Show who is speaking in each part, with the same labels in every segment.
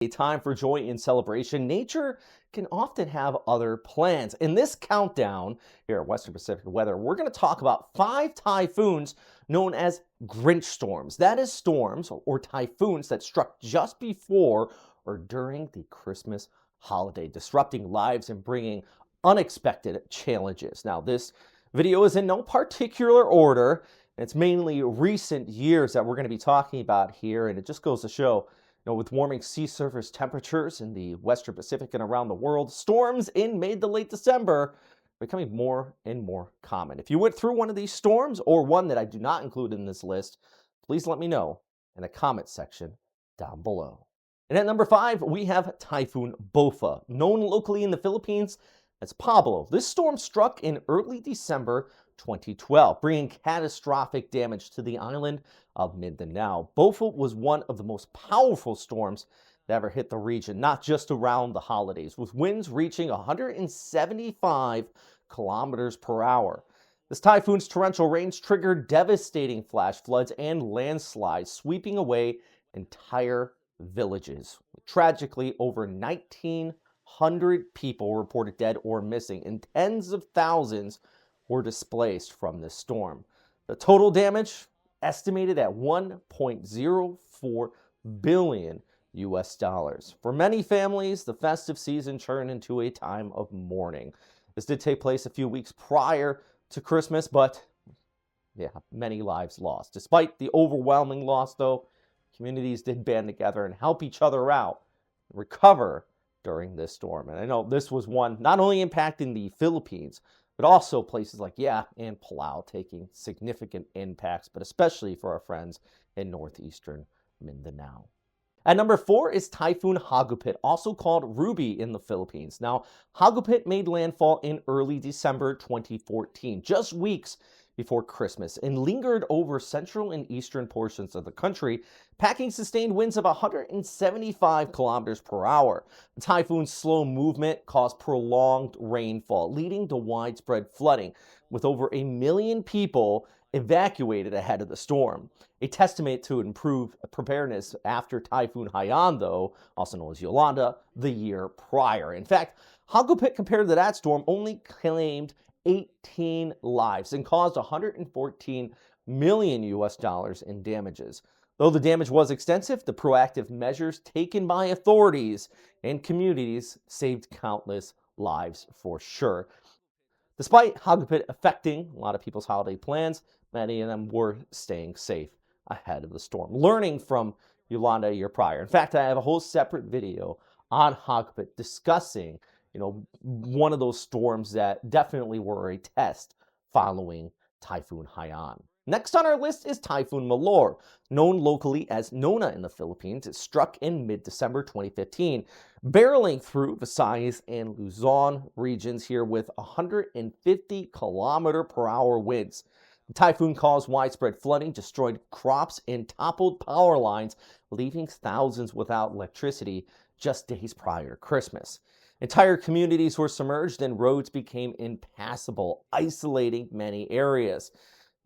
Speaker 1: A time for joy and celebration, nature can often have other plans. In this countdown here at Western Pacific Weather, we're going to talk about 5 typhoons known as Grinch storms. That is storms or typhoons that struck just before or during the Christmas holiday, disrupting lives and bringing unexpected challenges. Now, this video is in no particular order. It's mainly recent years that we're going to be talking about here, and it just goes to show, with warming sea surface temperatures in the Western Pacific and around the world, storms in mid to late December becoming more and more common. If you went through one of these storms or one that I do not include in this list, please let me know in the comment section down below. And at number 5, we have Typhoon Bopha, known locally in the Philippines as Pablo. This storm struck in early December 2012, bringing catastrophic damage to the island of Mindanao. Bopha was one of the most powerful storms that ever hit the region, not just around the holidays, with winds reaching 175 kilometers per hour. This typhoon's torrential rains triggered devastating flash floods and landslides, sweeping away entire villages. Tragically, over 1,900 people were reported dead or missing, and tens of thousands were displaced from this storm. The total damage estimated at $1.04 billion. For many families, the festive season turned into a time of mourning. This did take place a few weeks prior to Christmas, but many lives lost. Despite the overwhelming loss, though, communities did band together and help each other out and recover during this storm. And I know this was one not only impacting the Philippines, but also places like and Palau, taking significant impacts, but especially for our friends in northeastern Mindanao. At number 4 is Typhoon Hagupit, also called Ruby in the Philippines. Now, Hagupit made landfall in early December 2014, just weeks before Christmas, and lingered over central and eastern portions of the country, packing sustained winds of 175 kilometers per hour. The typhoon's slow movement caused prolonged rainfall, leading to widespread flooding, with over 1 million people evacuated ahead of the storm. A testament to improved preparedness after Typhoon Haiyan, though, also known as Yolanda, the year prior. In fact, Hagupit, compared to that storm, only claimed 18 lives and caused $114 million in damages. Though the damage was extensive, the proactive measures taken by authorities and communities saved countless lives for sure. Despite Hagupit affecting a lot of people's holiday plans, many of them were staying safe ahead of the storm, learning from Yolanda a year prior. In fact, I have a whole separate video on Hagupit discussing one of those storms that definitely were a test following Typhoon Haiyan. Next on our list is Typhoon Mora, known locally as Nona in the Philippines. It struck in mid-December 2015, barreling through Visayas and Luzon regions here with 150 kilometer per hour winds. The typhoon caused widespread flooding, destroyed crops, and toppled power lines, leaving thousands without electricity just days prior to Christmas. Entire communities were submerged and roads became impassable, isolating many areas.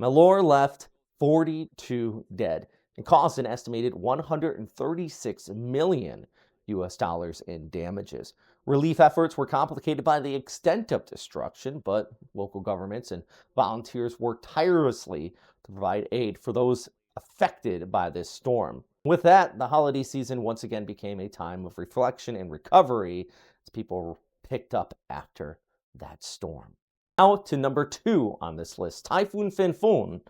Speaker 1: Mora left 42 dead and caused an estimated $136 million in damages. Relief efforts were complicated by the extent of destruction, but local governments and volunteers worked tirelessly to provide aid for those affected by this storm. With that, the holiday season once again became a time of reflection and recovery as people picked up after that storm. Now to number 2 on this list, Typhoon Fenon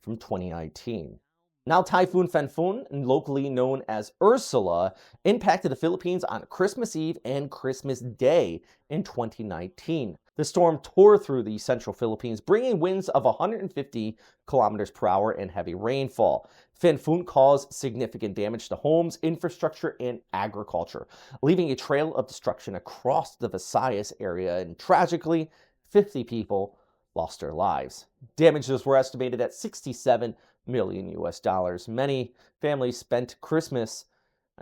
Speaker 1: from 2019. Now, Typhoon Fenon, locally known as Ursula, impacted the Philippines on Christmas Eve and Christmas Day in 2019. The storm tore through the central Philippines, bringing winds of 150 kilometers per hour and heavy rainfall. Fenon caused significant damage to homes, infrastructure, and agriculture, leaving a trail of destruction across the Visayas area, and tragically, 50 people lost their lives. Damages were estimated at $67 million. Many families spent Christmas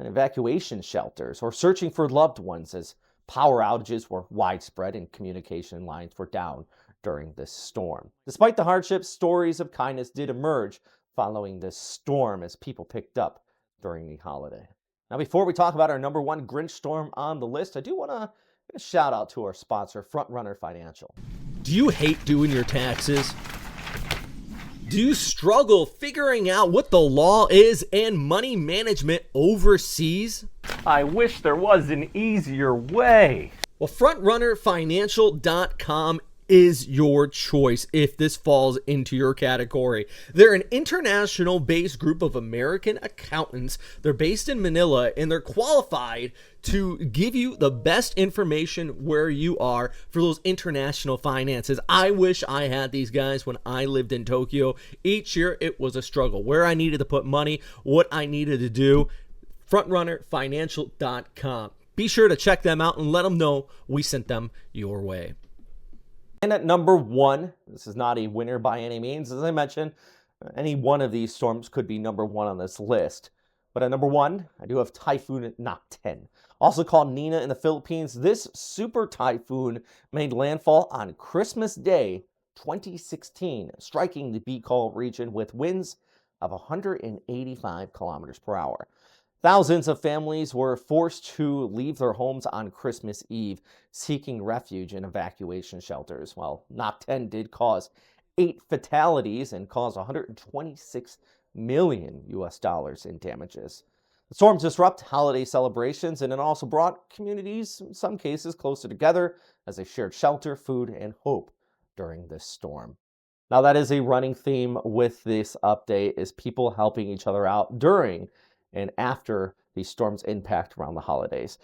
Speaker 1: in evacuation shelters or searching for loved ones as power outages were widespread and communication lines were down during this storm. Despite the hardships, stories of kindness did emerge following this storm as people picked up during the holiday. Now, before we talk about our number one Grinch storm on the list, I do want to give a shout out to our sponsor, Frontrunner Financial.
Speaker 2: Do you hate doing your taxes? Do you struggle figuring out what the law is and money management overseas?
Speaker 3: I wish there was an easier way.
Speaker 2: Well, FrontrunnerFinancial.com is your choice if this falls into your category. They're an international-based group of American accountants. They're based in Manila, and they're qualified to give you the best information where you are for those international finances. I wish I had these guys when I lived in Tokyo. Each year, it was a struggle. Where I needed to put money, what I needed to do. FrontrunnerFinancial.com. Be sure to check them out and let them know we sent them your way.
Speaker 1: And at number one, this is not a winner by any means. As I mentioned, any one of these storms could be number one on this list. But at number one, I do have Typhoon Nen, also called Nina in the Philippines. This super typhoon made landfall on Christmas Day 2016, striking the Bicol region with winds of 185 kilometers per hour. Thousands of families were forced to leave their homes on Christmas Eve, seeking refuge in evacuation shelters. While Nen did cause 8 fatalities and caused $126 million in damages. The storms disrupt holiday celebrations, and it also brought communities, in some cases, closer together as they shared shelter, food, and hope during this storm. Now, that is a running theme with this update, is people helping each other out during and after these storms' impact around the holidays.